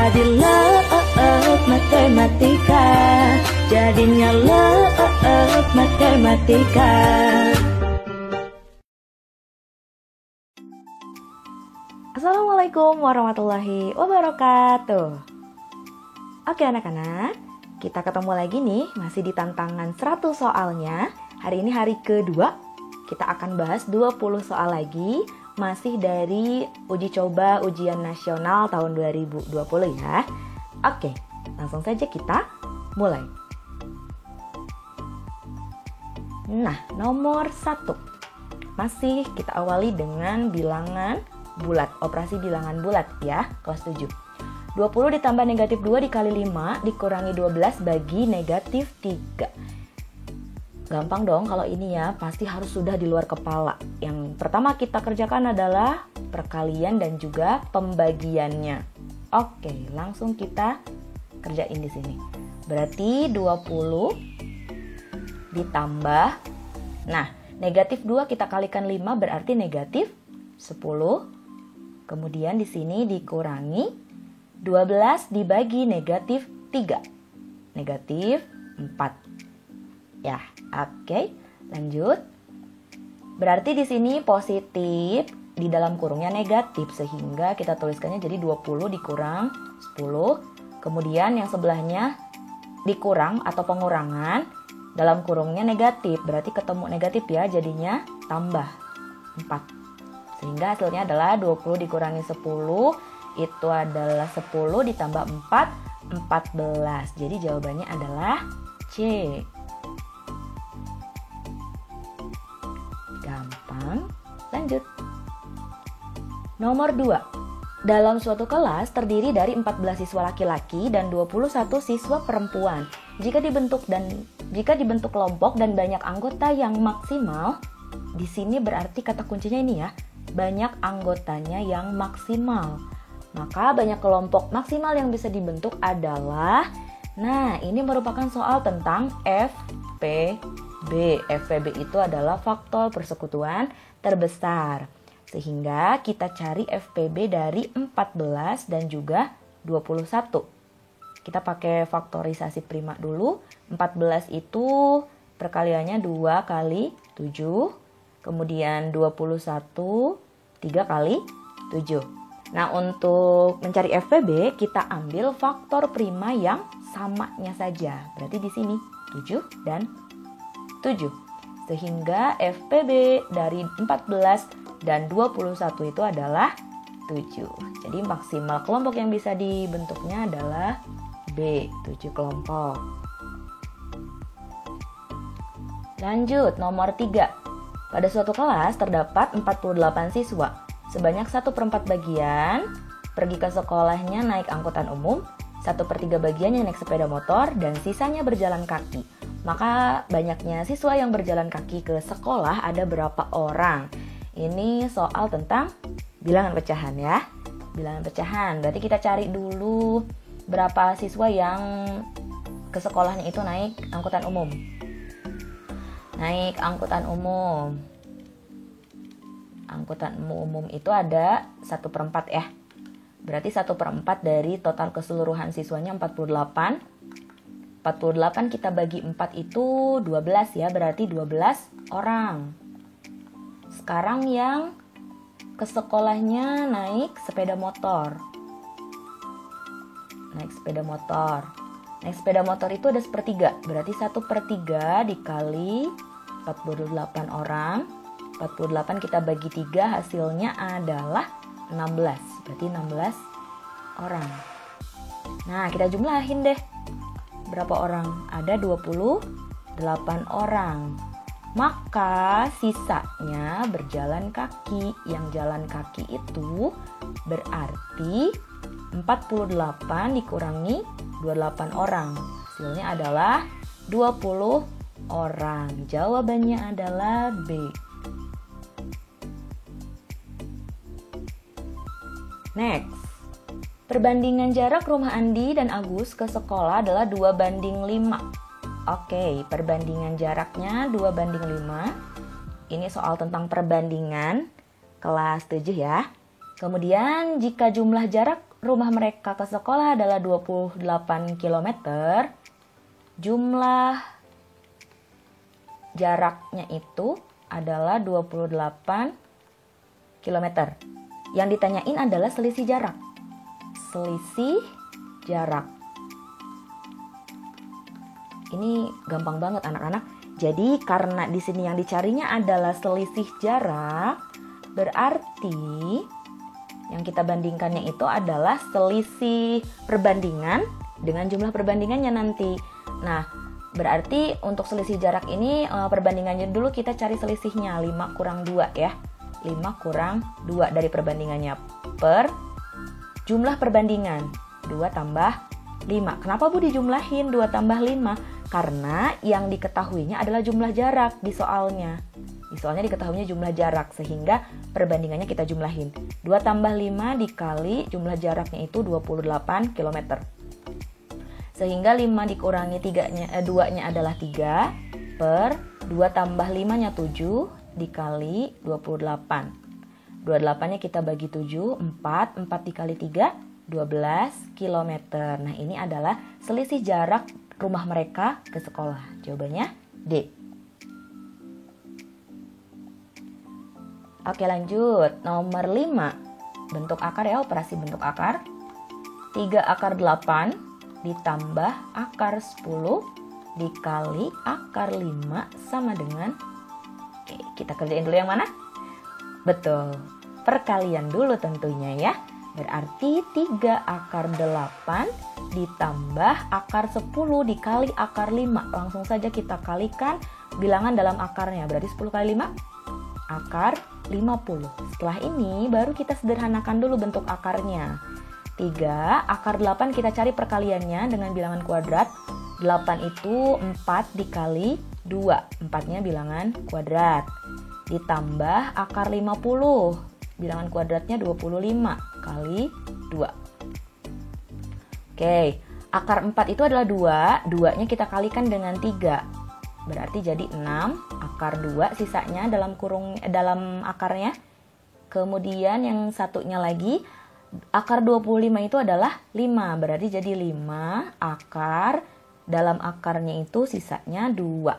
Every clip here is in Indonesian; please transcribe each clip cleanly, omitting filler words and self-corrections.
Jadi love matematika, jadinya love matematika. Assalamualaikum warahmatullahi wabarakatuh. Oke anak-anak, kita ketemu lagi nih, masih di tantangan 100 soalnya. Hari ini hari kedua, kita akan bahas 20 soal lagi, masih dari uji coba ujian nasional tahun 2020 ya. Oke, langsung saja kita mulai. Nah, nomor 1. Masih kita awali dengan bilangan bulat, operasi bilangan bulat ya, kelas 7. 20 ditambah negatif 2 dikali 5 dikurangi 12 bagi negatif 3. Gampang dong kalau ini ya, pasti harus sudah di luar kepala. Yang pertama kita kerjakan adalah perkalian dan juga pembagiannya. Oke, langsung kita kerjain di sini. Berarti 20 ditambah, nah negatif 2 kita kalikan 5 berarti negatif 10. Kemudian di sini dikurangi 12 dibagi negatif 3. Negatif 4. Ya, oke. Lanjut. Berarti di sini positif, di dalam kurungnya negatif, sehingga kita tuliskannya jadi 20 dikurang 10. Kemudian yang sebelahnya dikurang atau pengurangan, dalam kurungnya negatif. Berarti ketemu negatif ya, jadinya tambah 4. Sehingga hasilnya adalah 20 dikurangi 10, itu adalah 10 ditambah 4, 14. Jadi jawabannya adalah C. Gampang. Lanjut. Nomor 2. Dalam suatu kelas terdiri dari 14 siswa laki-laki dan 21 siswa perempuan. Jika dibentuk kelompok dan banyak anggota yang maksimal, di sini berarti kata kuncinya ini ya, banyak anggotanya yang maksimal. Maka banyak kelompok maksimal yang bisa dibentuk adalah, nah ini merupakan soal tentang FPB. FPB itu adalah faktor persekutuan terbesar. Sehingga kita cari FPB dari 14 dan juga 21. Kita pakai faktorisasi prima dulu. 14 itu perkaliannya 2 kali 7. Kemudian 21 3 kali 7. Nah, untuk mencari FPB kita ambil faktor prima yang samanya saja. Berarti di sini 7 dan 7. Sehingga FPB dari 14 dan 21 itu adalah 7. Jadi maksimal kelompok yang bisa dibentuknya adalah B, 7 kelompok. Lanjut, nomor 3. Pada suatu kelas terdapat 48 siswa. Sebanyak 1/4 bagian pergi ke sekolahnya naik angkutan umum, 1/3 bagiannya naik sepeda motor, dan sisanya berjalan kaki. Maka banyaknya siswa yang berjalan kaki ke sekolah ada berapa orang? Ini soal tentang bilangan pecahan ya. Bilangan pecahan, berarti kita cari dulu berapa siswa yang ke sekolahnya itu naik angkutan umum. Naik angkutan umum. Angkutan umum itu ada 1/4 ya. Berarti 1/4 dari total keseluruhan siswanya 48. 48 kita bagi 4 itu 12 ya, berarti 12 orang. Sekarang yang ke sekolahnya naik sepeda motor. Naik sepeda motor. Naik sepeda motor itu ada 1/3, berarti 1/3 dikali 48 orang. 48 kita bagi 3, hasilnya adalah 16. Berarti 16 orang. Nah, kita jumlahin deh. Berapa orang? Ada 28 orang. Maka sisanya berjalan kaki. Yang jalan kaki itu berarti 48 dikurangi 28 orang. Hasilnya adalah 20 orang. Jawabannya adalah B. Next. Perbandingan jarak rumah Andi dan Agus ke sekolah adalah 2:5. Oke, perbandingan jaraknya 2:5. Ini soal tentang perbandingan kelas 7 ya. Kemudian jika jumlah jarak rumah mereka ke sekolah adalah 28 km, jumlah jaraknya itu adalah 28 km. Yang ditanyain adalah selisih jarak. Selisih jarak. Ini gampang banget anak-anak. Jadi karena di sini yang dicarinya adalah selisih jarak, berarti yang kita bandingkannya itu adalah selisih perbandingan dengan jumlah perbandingannya nanti. Nah, berarti untuk selisih jarak ini perbandingannya dulu kita cari selisihnya 5 kurang 2 ya. 5 kurang 2 dari perbandingannya per jumlah perbandingan 2 tambah 5. Kenapa Bu dijumlahin 2 tambah 5? Karena yang diketahuinya adalah jumlah jarak di soalnya. Di soalnya diketahuinya jumlah jarak sehingga perbandingannya kita jumlahin. 2 tambah 5 dikali jumlah jaraknya itu 28 km. Sehingga 5 dikurangi 2-nya adalah 3 per 2 tambah 5-nya 7 dikali 28. 28-nya kita bagi 7, 4 dikali 3, 12 km. Nah, ini adalah selisih jarak rumah mereka ke sekolah. Jawabannya D. Oke, lanjut. Nomor 5. Bentuk akar ya, operasi bentuk akar. 3 akar 8 ditambah akar 10 dikali akar 5 sama dengan... Oke, kita kerjain dulu yang mana? Betul, perkalian dulu tentunya ya. Berarti 3 akar 8 ditambah akar 10 dikali akar 5. Langsung saja kita kalikan bilangan dalam akarnya. Berarti 10 kali 5, akar 50. Setelah ini baru kita sederhanakan dulu bentuk akarnya. 3 akar 8 kita cari perkaliannya dengan bilangan kuadrat. 8 itu 4 dikali 2. 4-nya bilangan kuadrat. Ditambah akar 50. Bilangan kuadratnya 25 kali 2. Oke, akar 4 itu adalah 2. 2-nya kita kalikan dengan 3. Berarti jadi 6. Akar 2 sisanya dalam akarnya. Kemudian yang satunya lagi, akar 25 itu adalah 5. Berarti jadi 5 akar, dalam akarnya itu sisanya 2.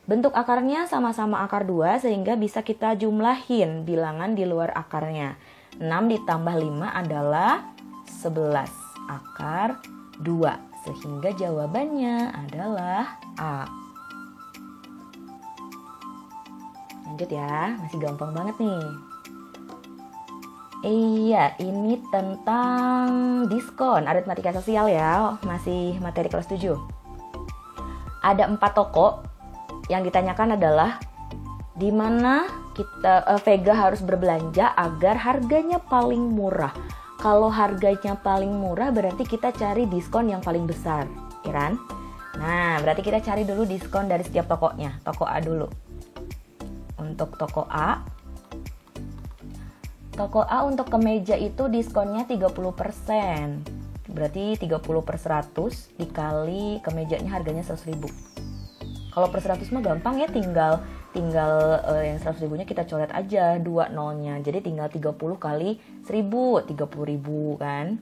Bentuk akarnya sama-sama akar 2 sehingga bisa kita jumlahin bilangan di luar akarnya. 6 ditambah 5 adalah 11 akar 2. Sehingga jawabannya adalah A. Lanjut ya, masih gampang banget nih. Iya, ini tentang diskon aritmatika sosial ya, masih materi kelas 7. Ada 4 toko. Yang ditanyakan adalah di mana Vega harus berbelanja agar harganya paling murah. Kalau harganya paling murah berarti kita cari diskon yang paling besar, ya kan? Nah, berarti kita cari dulu diskon dari setiap tokonya. Toko A dulu. Untuk toko A untuk kemeja itu diskonnya 30%. Berarti 30 per 100 dikali kemejanya harganya 100.000. Kalau per 100 mah gampang ya, tinggal yang 100 ribunya kita coret aja 2 nolnya. Jadi tinggal 30 kali 1000, 30.000 kan.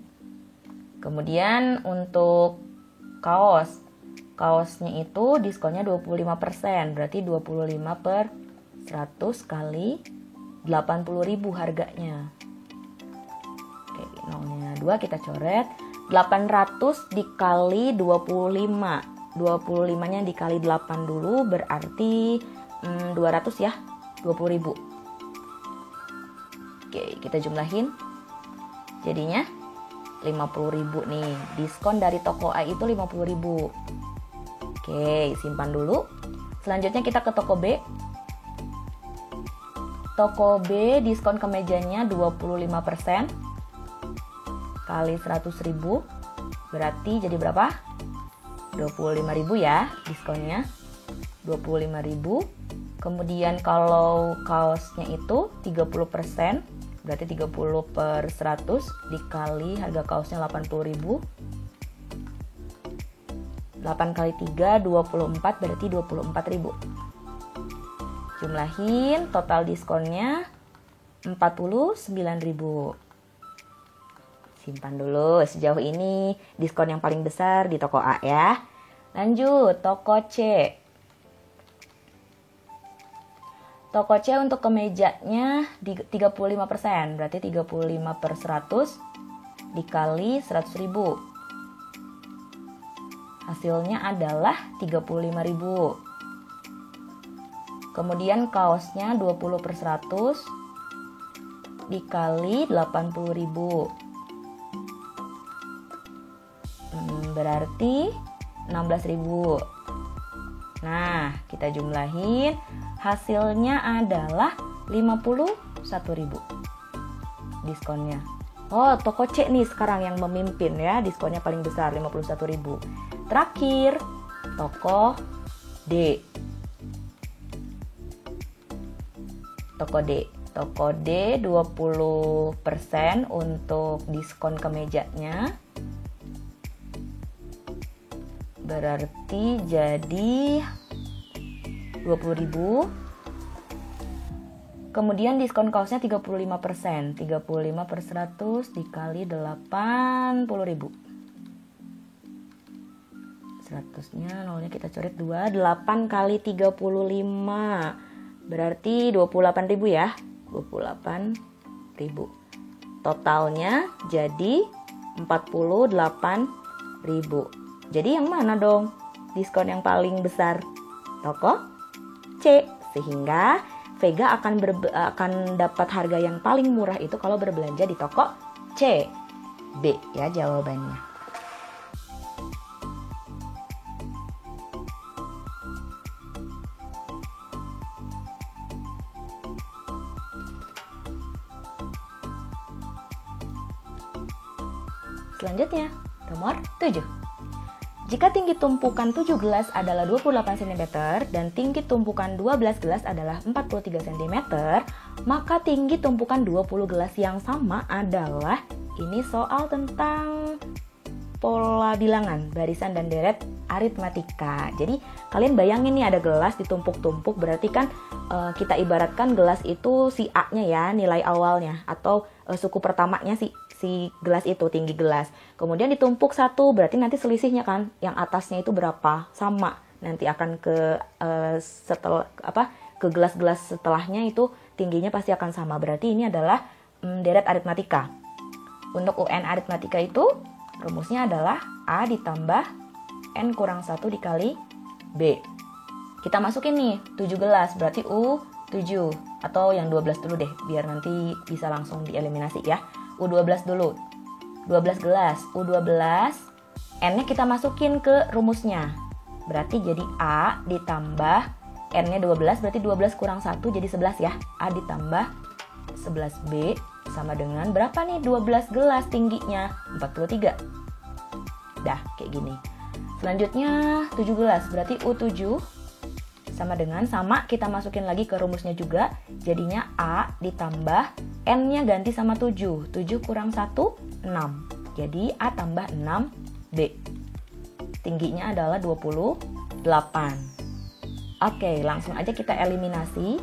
Kemudian untuk kaosnya itu diskonnya 25%. Berarti 25 per 100 kali 80.000 harganya. Oke, nolnya 2 kita coret. 800 dikali 25. 25-nya dikali 8 dulu berarti 200 ya, 20.000. Oke, kita jumlahin. Jadinya 50.000 nih. Diskon dari toko A itu 50.000. Oke, simpan dulu. Selanjutnya kita ke toko B. Toko B diskon kemejanya 25% kali 100.000. Berarti jadi berapa? 25.000 ya diskonnya, 25.000. Kemudian kalau kaosnya itu 30%, berarti 30 per 100 dikali harga kaosnya 80.000. 8 kali 3, 24, berarti 24.000. Jumlahin total diskonnya 49.000. Simpan dulu. Sejauh ini diskon yang paling besar di toko A ya. Lanjut, toko C. Toko C untuk kemejanya di 35%, berarti 35 per 100 dikali 100.000. Hasilnya adalah 35.000. Kemudian kaosnya 20 per 100 dikali 80.000. Berarti 16.000. Nah, kita jumlahin, hasilnya adalah 51.000 diskonnya. Oh, toko C nih sekarang yang memimpin ya, diskonnya paling besar 51.000. Terakhir, toko D. Toko D 20% untuk diskon kemejanya. Berarti jadi 20.000. Kemudian diskon kaosnya 35%. 35 per 100 dikali 80.000. 100-nya, nolnya kita coret 2. 8 kali 35. Berarti 28.000 ya. 28.000. Totalnya jadi 48.000. Jadi yang mana dong diskon yang paling besar? Toko C. Sehingga Vega akan dapat harga yang paling murah itu kalau berbelanja di toko C. B ya jawabannya. Selanjutnya, nomor 7. Jika tinggi tumpukan 7 gelas adalah 28 cm dan tinggi tumpukan 12 gelas adalah 43 cm, maka tinggi tumpukan 20 gelas yang sama adalah, ini soal tentang pola bilangan, barisan dan deret aritmatika. Jadi kalian bayangin nih ada gelas ditumpuk-tumpuk, berarti kan kita ibaratkan gelas itu si A-nya ya, nilai awalnya, atau suku pertamanya si gelas itu, tinggi gelas. Kemudian ditumpuk satu, berarti nanti selisihnya kan yang atasnya itu berapa? Sama. Nanti akan ke ke gelas-gelas setelahnya itu tingginya pasti akan sama. Berarti ini adalah deret aritmatika. Untuk UN aritmatika itu rumusnya adalah A ditambah N kurang 1 dikali B. Kita masukin nih 7 gelas, berarti U7 atau yang 12 dulu deh biar nanti bisa langsung dieliminasi ya. U12 dulu. 12 gelas, U12, N-nya kita masukin ke rumusnya. Berarti jadi A ditambah N-nya 12, berarti 12 kurang 1 jadi 11 ya. A ditambah 11B sama dengan berapa nih 12 gelas tingginya? 43. Dah, kayak gini. Selanjutnya 7 gelas, berarti U7 sama dengan, sama kita masukin lagi ke rumusnya juga, jadinya A ditambah N-nya ganti sama 7. 7 kurang 1, 6. Jadi A tambah 6B. Tingginya adalah 28. Oke, langsung aja kita eliminasi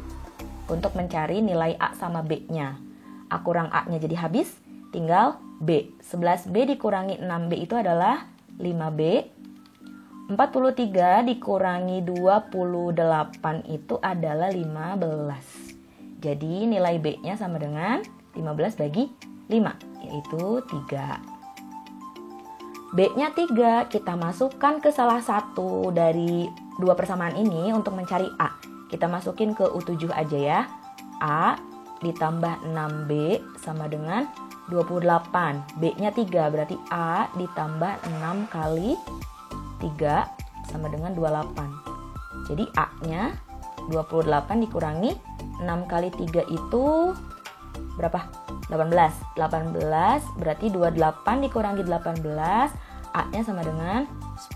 untuk mencari nilai A sama B-nya. A kurang A-nya jadi habis, tinggal B. 11B dikurangi 6B itu adalah 5B. 43 dikurangi 28 itu adalah 15. Jadi nilai B-nya sama dengan 15 bagi 5, yaitu 3. B-nya 3, kita masukkan ke salah satu dari dua persamaan ini untuk mencari A. Kita masukin ke U7 aja ya. A ditambah 6B sama dengan 28. B-nya 3, berarti A ditambah 6 kali 3 sama dengan 28. Jadi A-nya 28 dikurangi 6 kali 3 itu berapa? 18. 18 berarti 28 dikurangi 18, A-nya sama dengan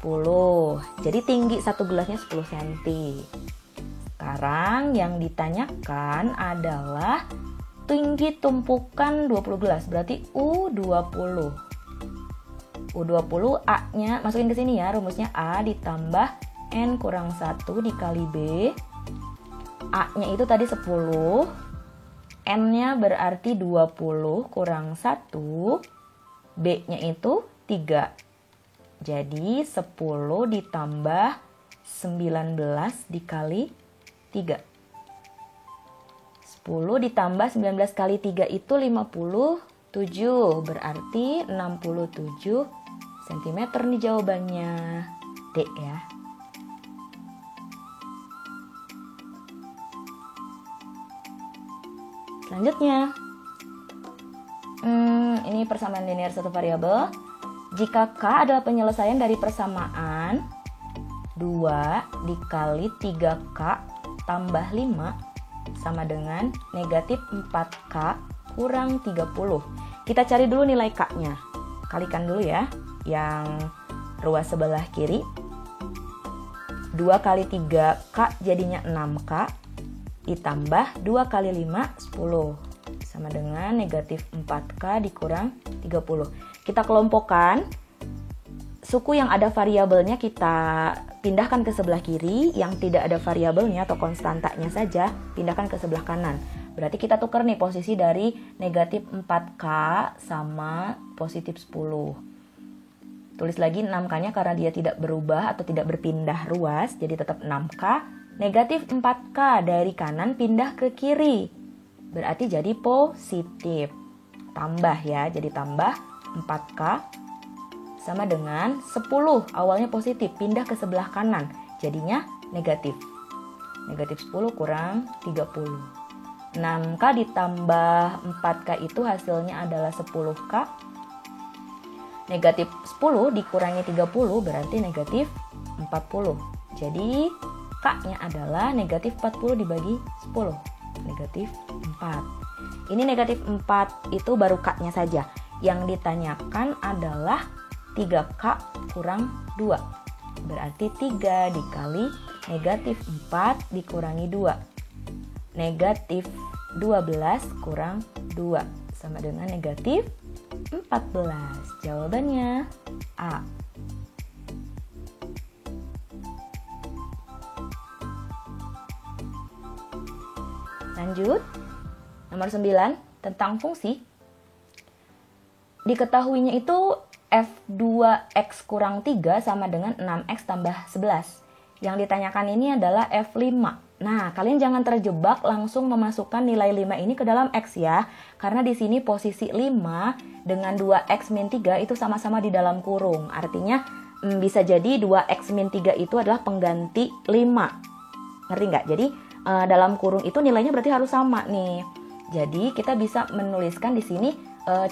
10. Jadi tinggi satu gelasnya 10 cm. Sekarang yang ditanyakan adalah tinggi tumpukan 20 gelas, berarti U20. U20 A-nya masukin ke sini ya, rumusnya A ditambah N kurang 1 dikali B. A-nya itu tadi 10, N-nya berarti 20 kurang 1 B-nya itu 3. Jadi 10 ditambah 19 dikali 3. 10 ditambah 19 kali 3 itu 57. Berarti 67 cm nih jawabannya. D ya. Selanjutnya, ini persamaan linear satu variabel. Jika K adalah penyelesaian dari persamaan 2 dikali 3K tambah 5 sama dengan negatif 4K kurang 30. Kita cari dulu nilai K-nya. Kalikan dulu ya, yang ruas sebelah kiri. 2 kali 3K jadinya 6K. Ditambah 2 kali 5, 10. Sama dengan negatif 4K dikurang 30. Kita kelompokkan. Suku yang ada variabelnya kita pindahkan ke sebelah kiri. Yang tidak ada variabelnya atau konstantanya saja, pindahkan ke sebelah kanan. Berarti kita tukar nih posisi dari negatif 4K sama positif 10. Tulis lagi 6K-nya karena dia tidak berubah atau tidak berpindah ruas. Jadi tetap 6K. Negatif 4K dari kanan pindah ke kiri. Berarti jadi positif. Tambah ya, jadi tambah 4K sama dengan 10. Awalnya positif, pindah ke sebelah kanan. Jadinya negatif. Negatif 10 kurang 30. 6K ditambah 4K itu hasilnya adalah 10K. Negatif 10 dikurangi 30 berarti negatif 40. Jadi K-nya adalah negatif 40 dibagi 10. Negatif 4. Ini negatif 4 itu baru K-nya saja. Yang ditanyakan adalah 3K kurang 2. Berarti 3 dikali negatif 4 dikurangi 2. Negatif 12 kurang 2. Sama dengan negatif 14. Jawabannya A. Lanjut, nomor 9 tentang fungsi. Diketahuinya itu F2X kurang 3 sama dengan 6X tambah 11. Yang ditanyakan ini adalah F5. Nah, kalian jangan terjebak langsung memasukkan nilai 5 ini ke dalam X ya. Karena di sini posisi 5 dengan 2X min 3 itu sama-sama di dalam kurung. Artinya bisa jadi 2X min 3 itu adalah pengganti 5. Ngerti nggak? Jadi dalam kurung itu nilainya berarti harus sama nih. Jadi kita bisa menuliskan di sini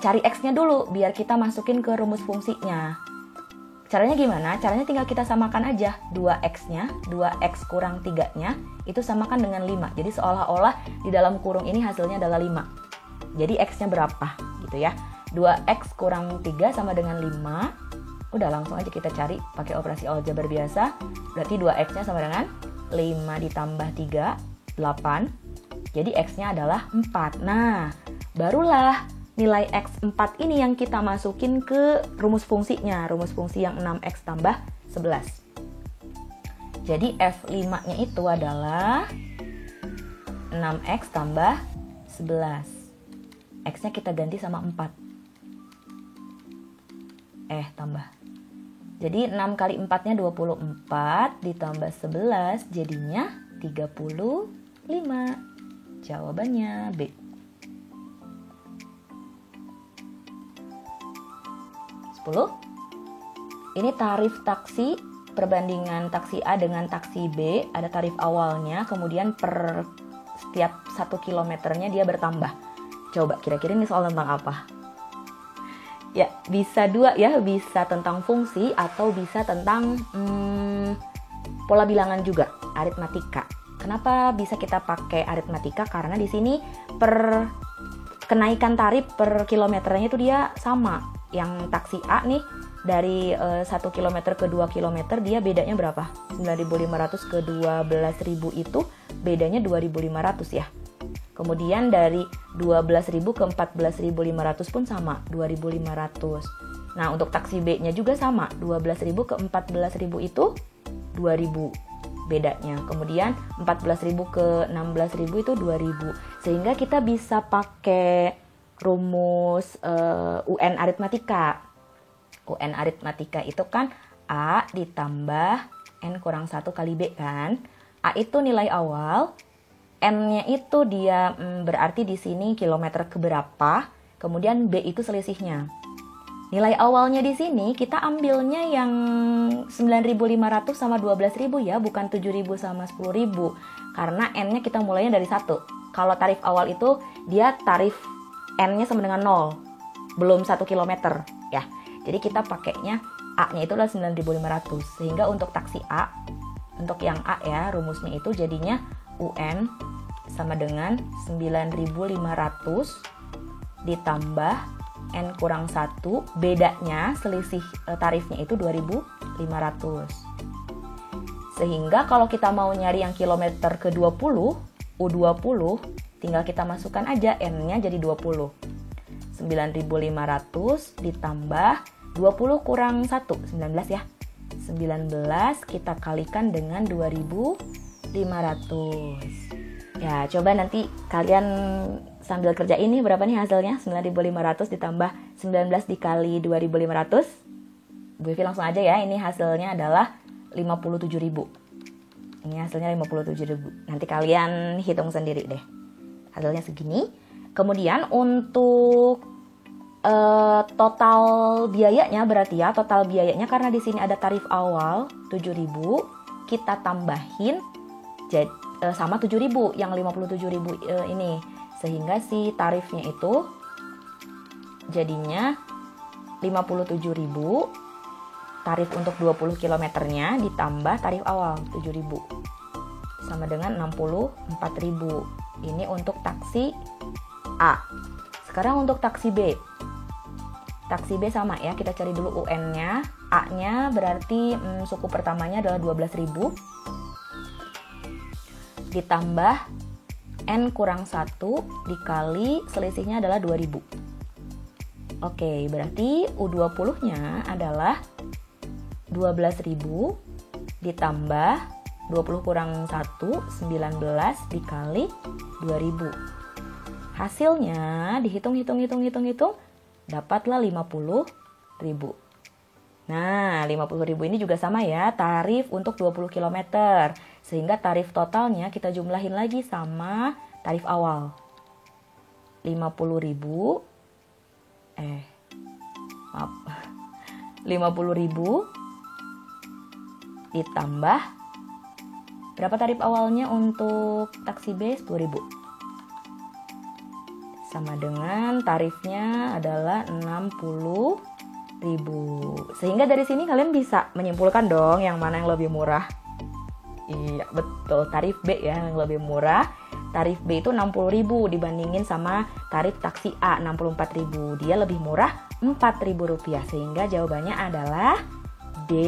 cari X-nya dulu biar kita masukin ke rumus fungsinya. Caranya gimana? Caranya tinggal kita samakan aja 2X-nya, 2X kurang 3-nya itu samakan dengan 5. Jadi seolah-olah di dalam kurung ini hasilnya adalah 5. Jadi X-nya berapa gitu ya. 2X kurang 3 sama dengan 5. Udah langsung aja kita cari pakai operasi aljabar biasa. Berarti 2X-nya sama dengan 5 ditambah 3, 8. Jadi X-nya adalah 4. Nah, barulah nilai X4 ini yang kita masukin ke rumus fungsinya. Rumus fungsi yang 6X tambah 11. Jadi F5-nya itu adalah 6X tambah 11. X-nya kita ganti sama 4. Tambah. Jadi 6 kali 4-nya 24 ditambah 11 jadinya 35. Jawabannya B. 10. Ini tarif taksi, perbandingan taksi A dengan taksi B. Ada tarif awalnya, kemudian per setiap 1 kilometernya dia bertambah. Coba kira-kira ini soal tentang apa? Ya, bisa dua ya, bisa tentang fungsi atau bisa tentang pola bilangan juga, aritmatika. Kenapa bisa kita pakai aritmatika? Karena di sini per kenaikan tarif per kilometernya itu dia sama. Yang taksi A nih dari 1 km ke 2 km dia bedanya berapa? 9.500 ke 12.000 itu bedanya 2.500 ya. Kemudian dari 12.000 ke 14.500 pun sama, 2.500. Nah, untuk taksi B-nya juga sama, 12.000 ke 14.000 itu 2.000 bedanya. Kemudian 14.000 ke 16.000 itu 2.000. Sehingga kita bisa pakai rumus UN aritmatika. UN aritmatika itu kan A ditambah N kurang 1 kali B kan. A itu nilai awal, N-nya itu dia berarti di sini kilometer keberapa, kemudian B itu selisihnya. Nilai awalnya di sini kita ambilnya yang 9.500 sama 12.000 ya, bukan 7.000 sama 10.000. Karena N-nya kita mulainya dari 1. Kalau tarif awal itu dia tarif N-nya sama dengan 0, belum 1 km ya. Jadi kita pakainya A-nya itu adalah 9.500. Sehingga untuk taksi A, untuk yang A ya, rumusnya itu jadinya UN sama dengan 9.500 ditambah N kurang 1, bedanya selisih tarifnya itu 2.500. Sehingga kalau kita mau nyari yang kilometer ke-20, U20, tinggal kita masukkan aja N-nya jadi 20. 9.500 ditambah 20 kurang 1, 19 ya. 19 kita kalikan dengan 2.500. Ya, coba nanti kalian sambil kerja ini berapa nih hasilnya? 9.500 ditambah 19 dikali 2.500. Bu Evi langsung aja ya, ini hasilnya adalah 57.000. Ini hasilnya 57.000. Nanti kalian hitung sendiri deh. Hasilnya segini. Kemudian untuk total biayanya berarti ya, total biayanya karena di sini ada tarif awal 7.000, kita tambahin sama 7.000 yang 57.000 ini, sehingga si tarifnya itu jadinya 57.000 tarif untuk 20 kilometernya ditambah tarif awal 7.000 sama dengan 64.000. Ini untuk taksi A. Sekarang untuk taksi B. Taksi B sama ya, kita cari dulu UN-nya. A-nya berarti suku pertamanya adalah 12.000 ditambah N kurang 1 dikali selisihnya adalah 2.000. Oke, berarti U20-nya adalah 12.000 ditambah 20 kurang 1, 19 dikali 2.000. Hasilnya dihitung, dapatlah 50.000. Nah, 50.000 ini juga sama ya, tarif untuk 20 km. Sehingga tarif totalnya kita jumlahin lagi sama tarif awal. 50.000 ditambah berapa tarif awalnya untuk taksi B? 10.000. Sama dengan tarifnya adalah 60.000. Sehingga dari sini kalian bisa menyimpulkan dong yang mana yang lebih murah. Iya, betul, tarif B ya yang lebih murah. Tarif B itu 60.000 dibandingin sama tarif taksi A 64.000. Dia lebih murah Rp4.000. Sehingga jawabannya adalah D.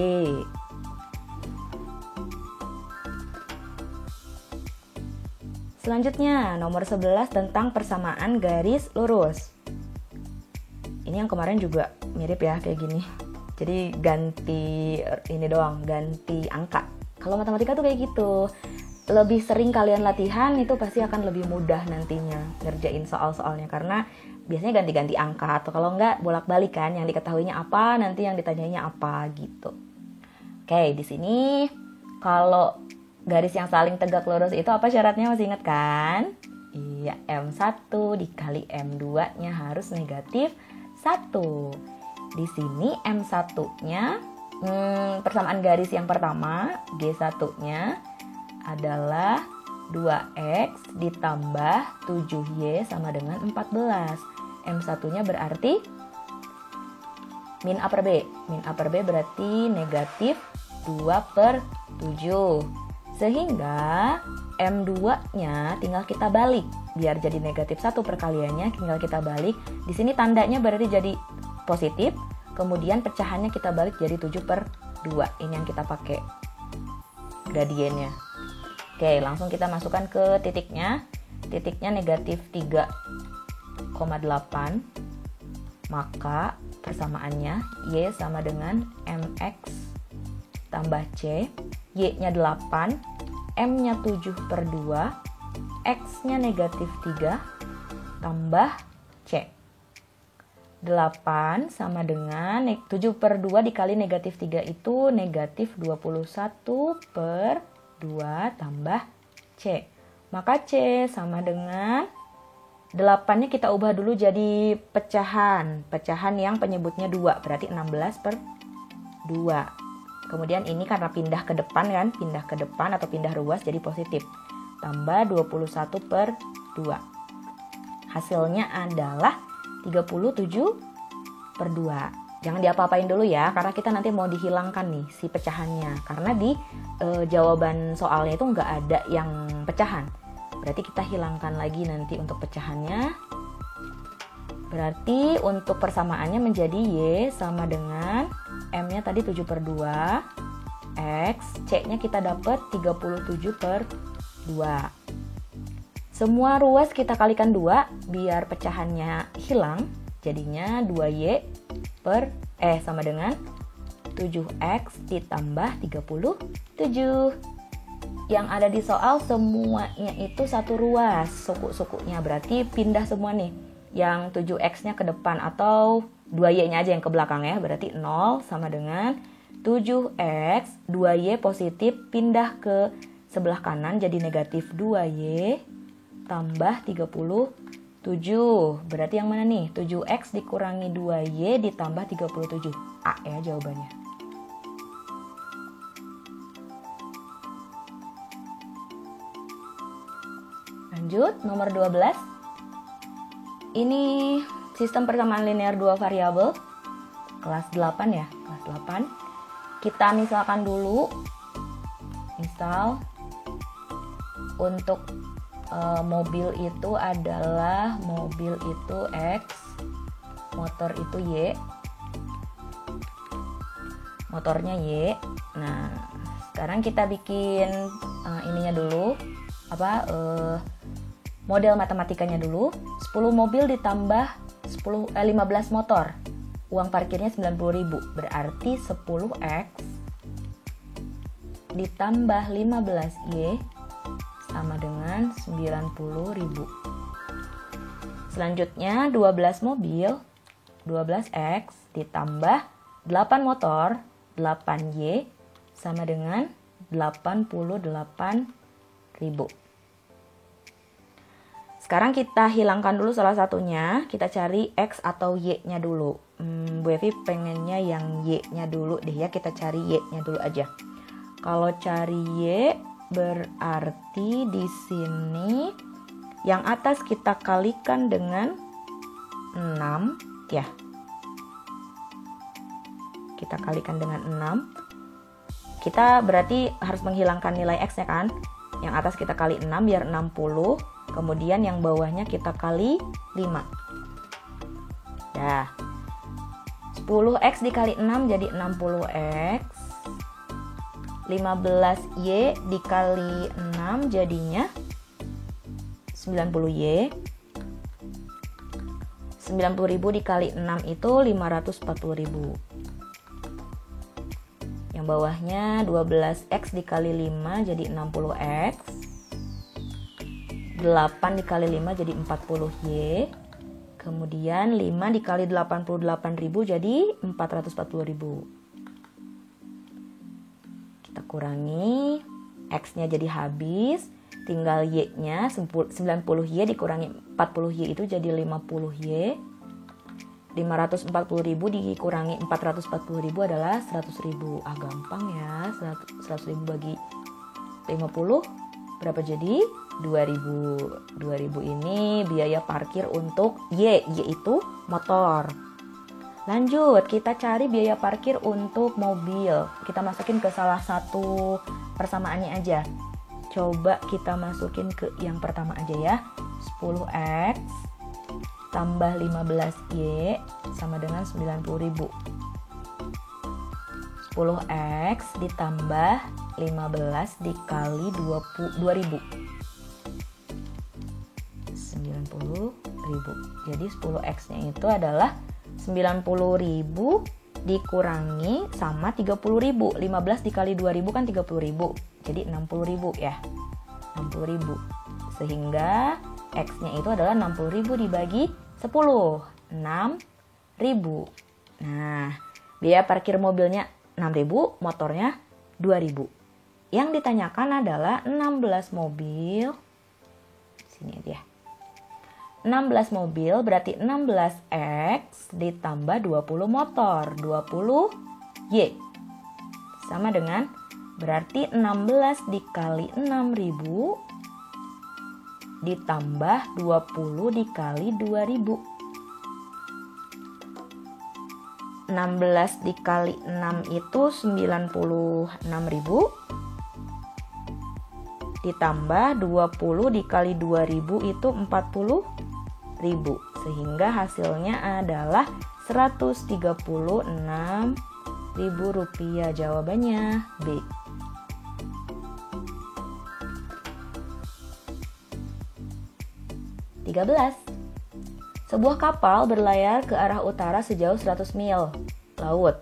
Selanjutnya, nomor 11 tentang persamaan garis lurus. Ini yang kemarin juga mirip ya, kayak gini. Jadi ganti ini doang, ganti angka. Kalau matematika tuh kayak gitu. Lebih sering kalian latihan, itu pasti akan lebih mudah nantinya ngerjain soal-soalnya. Karena biasanya ganti-ganti angka. Atau kalau enggak, bolak-balik kan. Yang diketahuinya apa, nanti yang ditanyainya apa gitu. Oke, di sini kalau garis yang saling tegak lurus itu apa syaratnya, masih ingat kan? Iya, M1 dikali M2-nya harus negatif 1. Di sini M1-nya, persamaan garis yang pertama, G1-nya adalah 2X ditambah 7Y sama dengan 14. M1-nya berarti min A per B. Min A per B berarti negatif 2/7. Sehingga M2-nya tinggal kita balik. Biar jadi negatif 1 perkaliannya tinggal kita balik. Di sini tandanya berarti jadi positif. Kemudian pecahannya kita balik jadi 7/2. Ini yang kita pakai gradiennya. Oke, langsung kita masukkan ke titiknya. Titiknya negatif 3,8. Maka persamaannya Y sama dengan MX tambah C. Y-nya 8, M-nya 7/2, X-nya negatif 3, tambah C. 8 sama dengan 7 per 2 dikali negatif 3 itu negatif 21 per 2 tambah C. Maka C sama dengan 8-nya kita ubah dulu jadi pecahan. Pecahan yang penyebutnya 2, berarti 16 per 2. Kemudian ini karena pindah ke depan kan, pindah ke depan atau pindah ruas jadi positif. Tambah 21 per 2. Hasilnya adalah 37 per 2. Jangan diapa-apain dulu ya, karena kita nanti mau dihilangkan nih si pecahannya. Karena di jawaban soalnya itu nggak ada yang pecahan. Berarti kita hilangkan lagi nanti untuk pecahannya. Berarti untuk persamaannya menjadi Y sama dengan M-nya tadi 7 per 2. X, C-nya kita dapat 37 per 2. Semua ruas kita kalikan 2 biar pecahannya hilang. Jadinya 2Y sama dengan 7X ditambah 37. Yang ada di soal semuanya itu satu ruas suku-sukunya. Berarti pindah semua nih. Yang 7X-nya ke depan atau 2Y-nya aja yang ke belakang ya. Berarti 0 sama dengan 7X, 2Y positif pindah ke sebelah kanan jadi negatif 2Y tambah 37. Berarti yang mana nih? 7X dikurangi 2Y ditambah 37. A ya jawabannya. Lanjut, nomor 12. Ini sistem persamaan linear 2 variabel. Kelas 8 ya, kelas 8. Kita misalkan dulu. Misal untuk mobil itu adalah mobil itu X, motor itu Y, motornya Y. Nah, sekarang kita bikin ininya dulu, model matematikanya dulu. 10 mobil ditambah 15 motor, uang parkirnya 90.000, berarti 10X ditambah 15Y sama dengan 90.000. Selanjutnya 12 mobil, 12X ditambah 8 motor, 8Y sama dengan 88.000. Sekarang kita hilangkan dulu salah satunya, kita cari X atau Y-nya dulu. Bu Evi pengennya yang Y-nya dulu deh ya, kita cari Y-nya dulu aja. Kalau cari Y berarti di sini yang atas kita kalikan dengan 6 ya. Kita kalikan dengan 6. Kita berarti harus menghilangkan nilai X-nya kan. Yang atas kita kali 6 biar 60. Kemudian yang bawahnya kita kali 5. Dah. 10X dikali 6 jadi 60X. 15Y dikali 6 jadinya 90Y. 90.000 dikali 6 itu 540.000. Yang bawahnya 12X dikali 5 jadi 60X. 8 dikali 5 jadi 40Y. Kemudian 5 dikali 88.000 jadi 440.000. Kita kurangi, X-nya jadi habis, tinggal Y-nya 90Y dikurangi 40Y itu jadi 50Y. 540.000 dikurangi 440.000 adalah 100.000. Gampang ya, 100.000 bagi 50 berapa jadi? 2.000. 2.000 ini biaya parkir untuk Y itu motor. Lanjut, kita cari biaya parkir untuk mobil. Kita masukin ke salah satu persamaannya aja. Coba kita masukin ke yang pertama aja ya. 10X tambah 15Y sama dengan 90.000. 10X ditambah 15 dikali 2.000. 90.000. Jadi 10X-nya itu adalah 90.000 dikurangi sama 30.000. 15 dikali 2.000 kan 30.000. Jadi 60.000 ya. 60.000. Sehingga X-nya itu adalah 60.000 dibagi 10. 6 Nah, biaya parkir mobilnya 6.000, motornya 2.000. Yang ditanyakan adalah 16 mobil. Sini dia. 16 mobil berarti 16X ditambah 20 motor. 20Y. Sama dengan berarti 16 dikali 6.000 ditambah 20 dikali 2.000. 16 dikali 6 itu 96.000 ditambah 20 dikali 2.000 itu 40.000, sehingga hasilnya adalah 136.000 rupiah. Jawabannya B. Sebuah kapal berlayar ke arah utara sejauh 100 mil laut.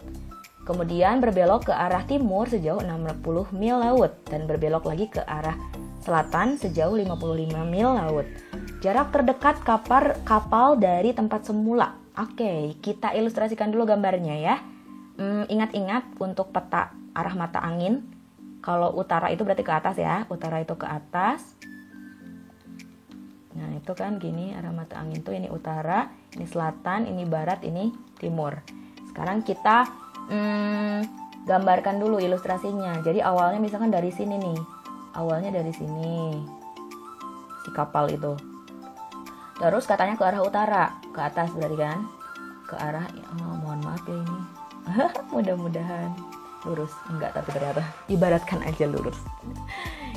Kemudian berbelok ke arah timur sejauh 60 mil laut dan berbelok lagi ke arah selatan sejauh 55 mil laut. Jarak terdekat kapal dari tempat semula. Oke, kita ilustrasikan dulu gambarnya ya. Ingat-ingat untuk peta arah mata angin. Kalau utara itu berarti ke atas ya. Utara itu ke atas. Nah itu kan gini arah mata angin tuh, ini utara, ini selatan, ini barat, ini timur. Sekarang kita gambarkan dulu ilustrasinya. Jadi awalnya misalkan dari sini nih, awalnya dari sini si kapal itu. Terus katanya ke arah utara, ke atas berarti kan? Ke arah, mohon maaf ya ini, mudah-mudahan lurus, enggak tapi ternyata ibaratkan aja lurus.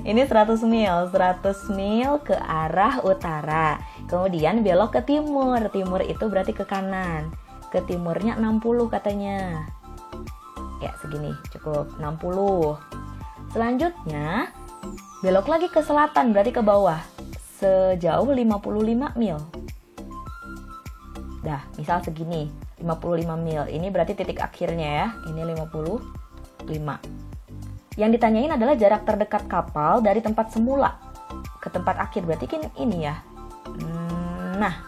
Ini 100 mil ke arah utara. Kemudian belok ke timur. Timur itu berarti ke kanan. Ke timurnya 60 katanya. Ya, segini cukup 60. Selanjutnya belok lagi ke selatan, berarti ke bawah. Sejauh 55 mil. Dah, misal segini, 55 mil. Ini berarti titik akhirnya ya. Ini 55. Yang ditanyain adalah jarak terdekat kapal dari tempat semula ke tempat akhir. Berarti ini ya. Nah,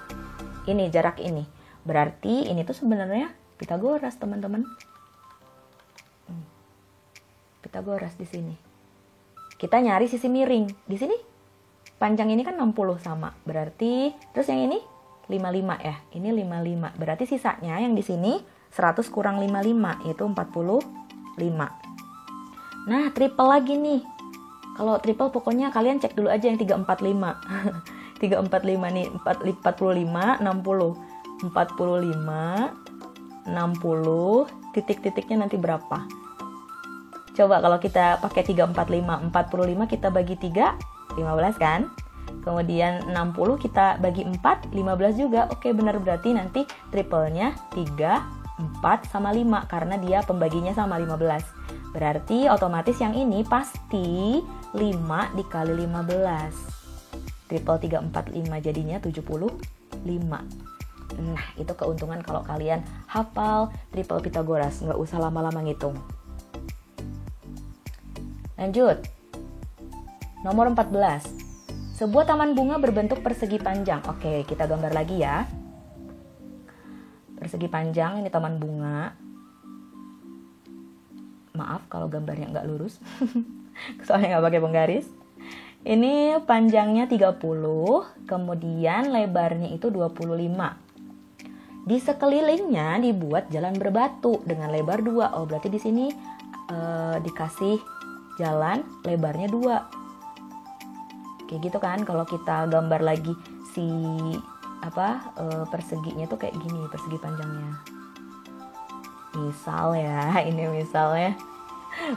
ini jarak ini. Berarti ini tuh sebenarnya Pitagoras, teman-teman. Pitagoras di sini. Kita nyari sisi miring. Di sini panjang ini kan 60 sama. Berarti terus yang ini 55 ya. Ini 55. Berarti sisanya yang di sini 100 kurang 55 yaitu 45. Nah, triple lagi nih. Kalau triple pokoknya kalian cek dulu aja yang 345. 345 nih, 45, 60. 45, 60, titik-titiknya nanti berapa? Coba kalau kita pakai 345, 45 kita bagi 3, 15 kan? Kemudian 60 kita bagi 4, 15 juga. Oke, benar, berarti nanti triplenya 3, 4 sama 5 karena dia pembaginya sama 15. Berarti otomatis yang ini pasti 5 dikali 15. Triple 345 jadinya 75. Nah, itu keuntungan kalau kalian hafal triple Pitagoras, nggak usah lama-lama ngitung. Lanjut. Nomor 14. Sebuah taman bunga berbentuk persegi panjang. Oke, kita gambar lagi ya. Persegi panjang, ini taman bunga. Maaf kalau gambarnya nggak lurus. Soalnya nggak pakai penggaris. Ini panjangnya 30, kemudian lebarnya itu 25. Di sekelilingnya dibuat jalan berbatu dengan lebar 2. Oh, berarti di sini dikasih jalan lebarnya 2. Kayak gitu kan, kalau kita gambar lagi si perseginya tuh kayak gini, persegi panjangnya. Misal ya, ini misalnya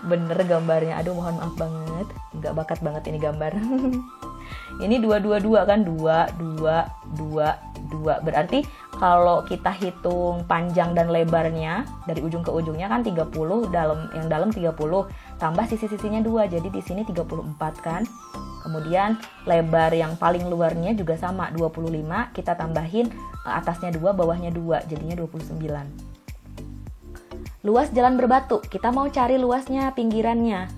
bener gambarnya. Aduh, mohon maaf banget, nggak bakat banget ini gambar. Ini 2 kan, 2. Berarti kalau kita hitung panjang dan lebarnya dari ujung ke ujungnya kan 30, yang dalam 30 tambah sisi-sisinya 2, jadi di sini 34 kan. Kemudian lebar yang paling luarnya juga sama 25, kita tambahin atasnya 2, bawahnya 2, jadinya 29. Luas jalan berbatu, kita mau cari luasnya, pinggirannya.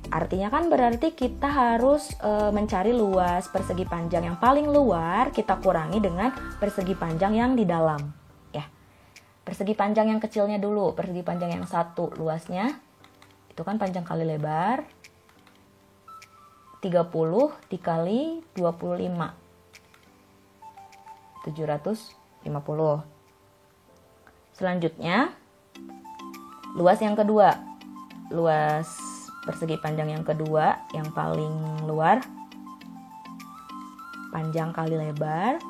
Artinya kan berarti kita harus mencari luas persegi panjang yang paling luar, kita kurangi dengan persegi panjang yang di dalam. Ya. Persegi panjang yang kecilnya dulu, persegi panjang yang 1 luasnya itu kan panjang kali lebar 30 dikali 25 750. Selanjutnya luas yang kedua, luas persegi panjang yang kedua yang paling luar panjang kali lebar,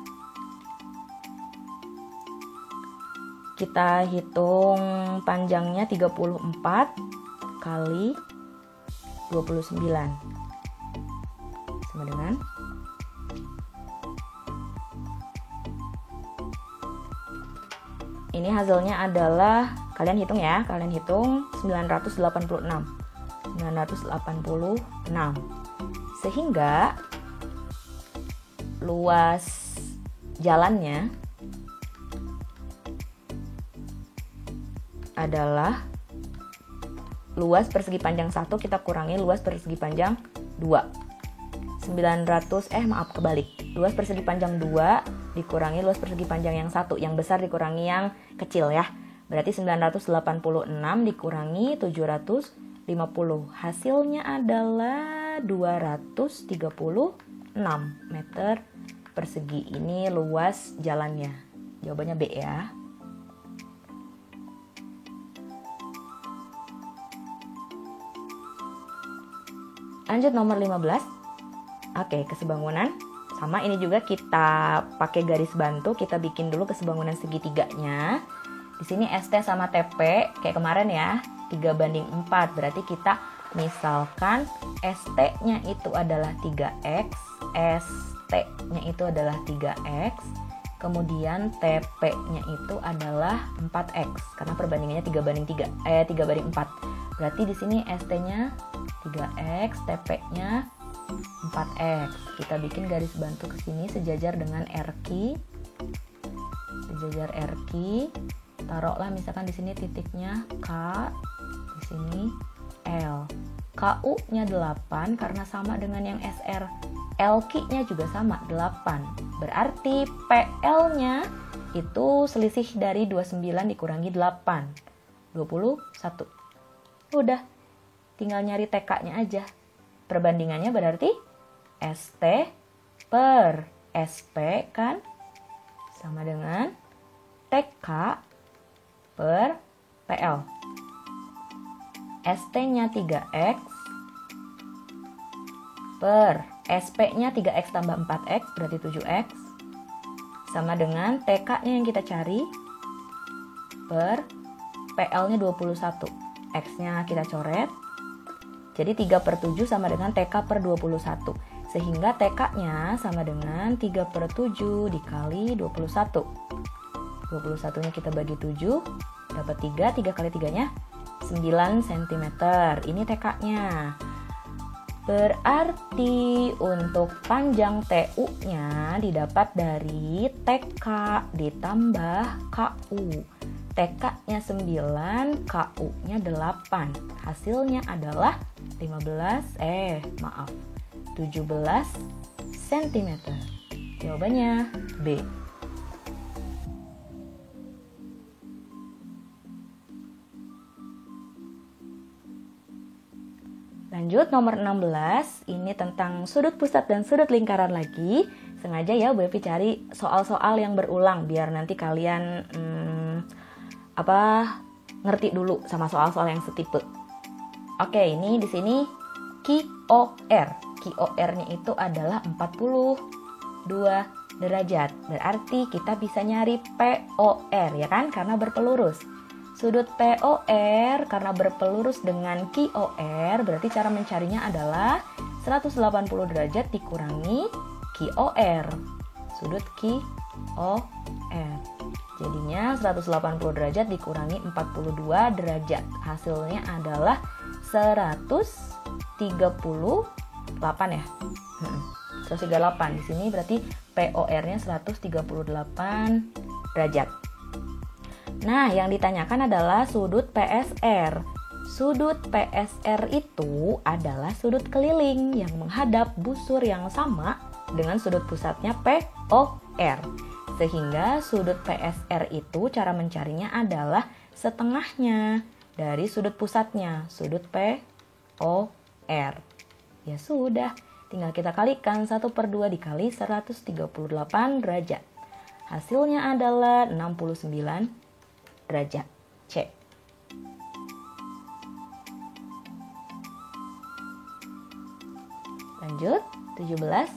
kita hitung panjangnya 34 kali 29 sama dengan ini hasilnya adalah kalian hitung ya, 986 sehingga luas jalannya adalah luas persegi panjang 1 kita kurangi luas persegi panjang 2. Luas persegi panjang 2 dikurangi luas persegi panjang yang 1, yang besar dikurangi yang kecil ya. Berarti 986 dikurangi 750. Hasilnya adalah 236 meter persegi. Ini luas jalannya. Jawabannya B ya. Lanjut nomor 15. Oke, kesebangunan. Sama ini juga kita pakai garis bantu, kita bikin dulu kesebangunan segitiganya. Di sini ST sama TP kayak kemarin ya, 3:4. Berarti kita misalkan ST-nya itu adalah 3X, ST-nya itu adalah 3X, kemudian TP-nya itu adalah 4X karena perbandingannya 3:4. Berarti di sini ST-nya 3X, TP-nya 4X. Kita bikin garis bantu ke sini sejajar dengan RQ. Sejajar RQ. Taruhlah misalkan di sini titiknya K, di sini L. KU-nya 8 karena sama dengan yang SR. LQ-nya juga sama 8. Berarti PL-nya itu selisih dari 29 dikurangi 8. 21. Udah. Tinggal nyari TK-nya aja. Perbandingannya berarti ST per SP kan sama dengan TK per PL. ST-nya 3X per SP-nya 3X tambah 4X berarti 7X sama dengan TK-nya yang kita cari per PL-nya 21. X-nya kita coret. Jadi 3/7 sama dengan TK per 21. Sehingga TK-nya sama dengan 3/7 dikali 21. 21-nya kita bagi 7, dapat 3. 3 kali 3-nya 9 cm. Ini TK-nya. Berarti untuk panjang TU-nya didapat dari TK ditambah KU. TK-nya 9, KU-nya 8. Hasilnya adalah 17 cm. Jawabannya B. Lanjut nomor 16, ini tentang sudut pusat dan sudut lingkaran lagi. Sengaja ya Bu Evi cari soal-soal yang berulang biar nanti kalian ngerti dulu sama soal-soal yang setipe. Oke, ini di sini QOR. QOR-nya itu adalah 42 derajat. Berarti kita bisa nyari POR ya kan karena berpelurus. Sudut POR karena berpelurus dengan QOR berarti cara mencarinya adalah 180 derajat dikurangi QOR. Sudut QOR. Jadinya 180 derajat dikurangi 42 derajat. Hasilnya adalah 138 ya. 138. Di sini berarti POR-nya 138 derajat. Nah, yang ditanyakan adalah sudut PSR. Sudut PSR itu adalah sudut keliling yang menghadap busur yang sama dengan sudut pusatnya POR. Sehingga sudut PSR itu cara mencarinya adalah setengahnya dari sudut pusatnya, sudut POR. Ya sudah, tinggal kita kalikan 1/2 dikali 138 derajat. Hasilnya adalah 69 derajat. C. Lanjut, 17.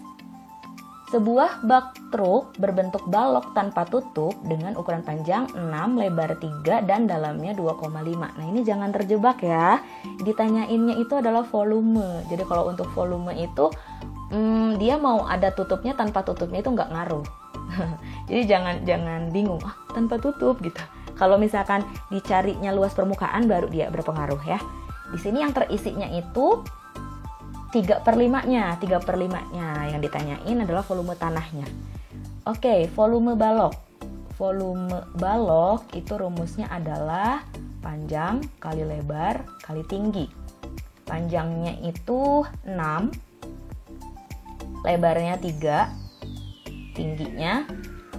Sebuah bak truk berbentuk balok tanpa tutup dengan ukuran panjang 6, lebar 3, dan dalamnya 2,5. Nah ini jangan terjebak ya. Ditanyainnya itu adalah volume. Jadi kalau untuk volume itu dia mau ada tutupnya tanpa tutupnya itu nggak ngaruh. Jadi jangan bingung, tanpa tutup gitu. Kalau misalkan dicarinya luas permukaan baru dia berpengaruh ya. Di sini yang terisinya itu 3/5-nya. 3/5-nya yang ditanyain adalah volume tanahnya. Oke, volume balok. Volume balok itu rumusnya adalah panjang kali lebar kali tinggi. Panjangnya itu 6, lebarnya 3, tingginya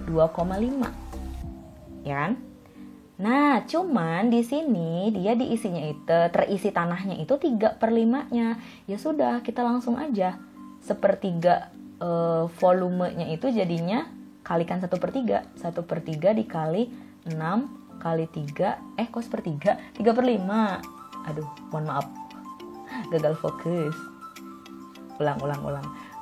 2,5. Ya kan? Nah, cuman di sini dia diisinya itu terisi tanahnya itu 3/5-nya. Ya sudah, kita langsung aja 1/3 volumenya itu jadinya kalikan 1/3. 1/3 dikali 6 kali 3. Kok 1/3? 3/5. Aduh, mohon maaf. Gagal fokus. Ulang.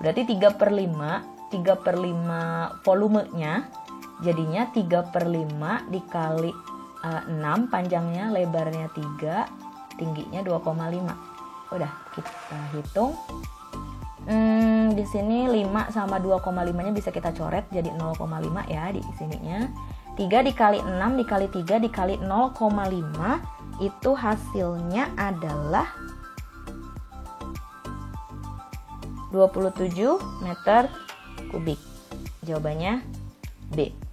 Berarti 3/5 volumenya jadinya 3/5 dikali 6, panjangnya lebarnya 3, tingginya 2,5. Udah kita hitung. Di sini 5 sama 2,5-nya bisa kita coret jadi 0,5 ya di sininya. 3 dikali 6 dikali 3 dikali 0,5 itu hasilnya adalah 27 meter kubik. Jawabannya B.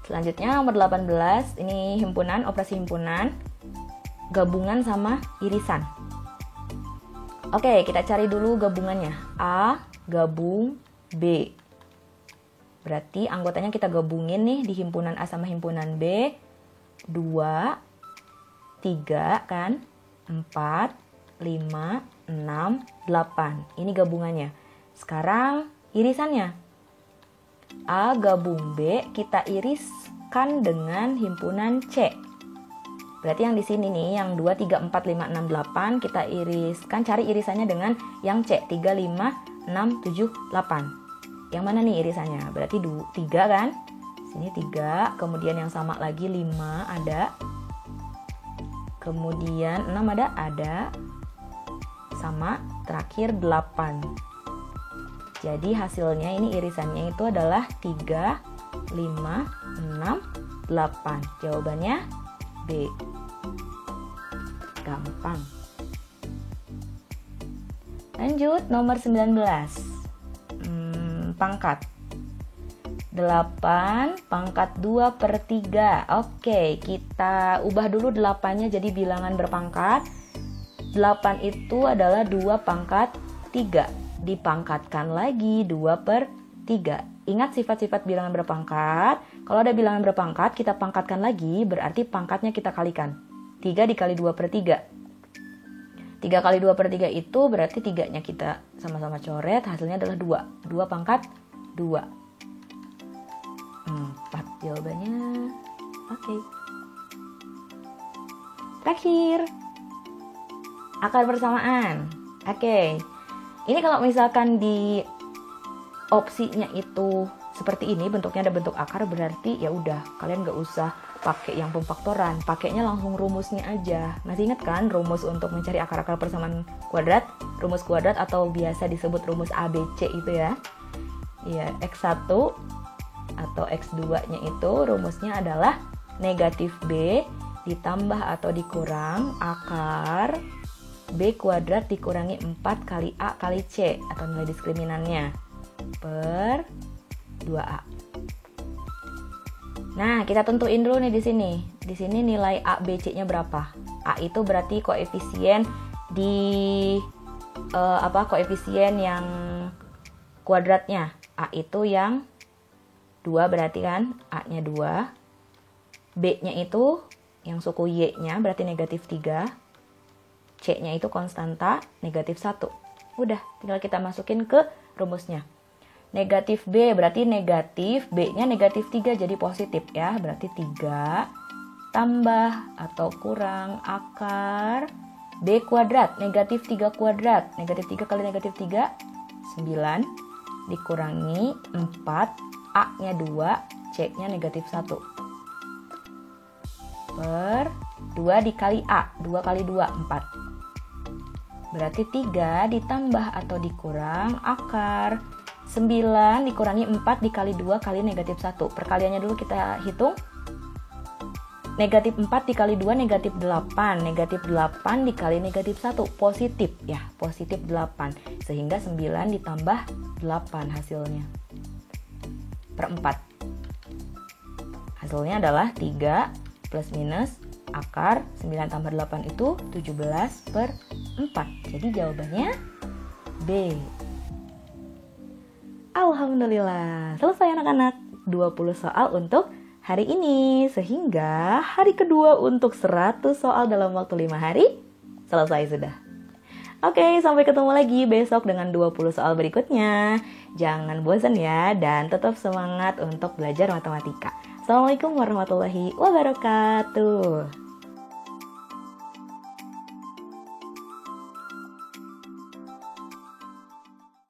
Selanjutnya nomor 18, ini himpunan, operasi himpunan, gabungan sama irisan. Oke, kita cari dulu gabungannya. A gabung B. Berarti anggotanya kita gabungin nih di himpunan A sama himpunan B. 2, 3 kan, 4, 5, 6, 8. Ini gabungannya. Sekarang irisannya. A gabung B kita iriskan dengan himpunan C. Berarti yang di sini nih, yang 2, 3, 4, 5, 6, 8 kita iriskan, cari irisannya dengan yang C, 3, 5, 6, 7, 8. Yang mana nih irisannya? Berarti 3 kan? Sini 3, kemudian yang sama lagi 5 ada. Kemudian 6 ada. Sama, terakhir 8. Jadi hasilnya ini irisannya itu adalah 3, 5, 6, 8. Jawabannya B. Gampang. Lanjut nomor 19. Pangkat. 8 pangkat 2/3. Oke, kita ubah dulu 8-nya jadi bilangan berpangkat. 8 itu adalah 2 pangkat 3. Dipangkatkan lagi 2/3. Ingat sifat-sifat bilangan berpangkat. Kalau ada bilangan berpangkat, kita pangkatkan lagi, berarti pangkatnya kita kalikan. 3 dikali 2/3. 3 kali 2/3 itu berarti 3-nya kita sama-sama coret, hasilnya adalah 2. 2 pangkat 2. 4 jawabannya. Oke. Terakhir. Akar persamaan. Oke. Ini kalau misalkan di opsinya itu seperti ini, bentuknya ada bentuk akar, berarti ya udah, kalian nggak usah pakai yang pemfaktoran, pakainya langsung rumusnya aja. Masih ingat kan rumus untuk mencari akar-akar persamaan kuadrat? Rumus kuadrat atau biasa disebut rumus ABC itu ya. Ya, X1 atau X2-nya itu rumusnya adalah negatif B ditambah atau dikurang akar B kuadrat dikurangi 4 kali A kali C atau nilai diskriminannya per 2A. Nah, kita tentuin dulu nih di sini. Di sini nilai A, B, C-nya berapa? A itu berarti koefisien di koefisien yang kuadratnya. A itu yang 2 berarti kan A-nya 2. B-nya itu yang suku Y-nya berarti negatif 3. C-nya itu konstanta negatif 1. Udah, tinggal kita masukin ke rumusnya. Negatif B berarti negatif, B-nya negatif 3 jadi positif ya. Berarti 3 tambah atau kurang akar B kuadrat, negatif 3 kuadrat. Negatif 3 kali negatif 3, 9. Dikurangi 4, A-nya 2, C-nya negatif 1. Per 2 dikali A, 2 kali 2, 4. Berarti 3 ditambah atau dikurang akar 9 dikurangi 4 dikali 2 kali negatif 1. Perkaliannya dulu kita hitung. Negatif 4 dikali 2 negatif 8. Negatif 8 dikali negatif 1. Positif ya, positif 8. Sehingga 9 ditambah 8 hasilnya. Per 4. Hasilnya adalah 3 plus minus akar 9 tambah 8 itu 17 per 4. Jadi jawabannya B. Alhamdulillah, selesai anak-anak 20 soal untuk hari ini. Sehingga hari kedua untuk 100 soal dalam waktu 5 hari selesai sudah. Oke, sampai ketemu lagi besok dengan 20 soal berikutnya. Jangan bosan ya, dan tetap semangat untuk belajar matematika. Assalamualaikum warahmatullahi wabarakatuh.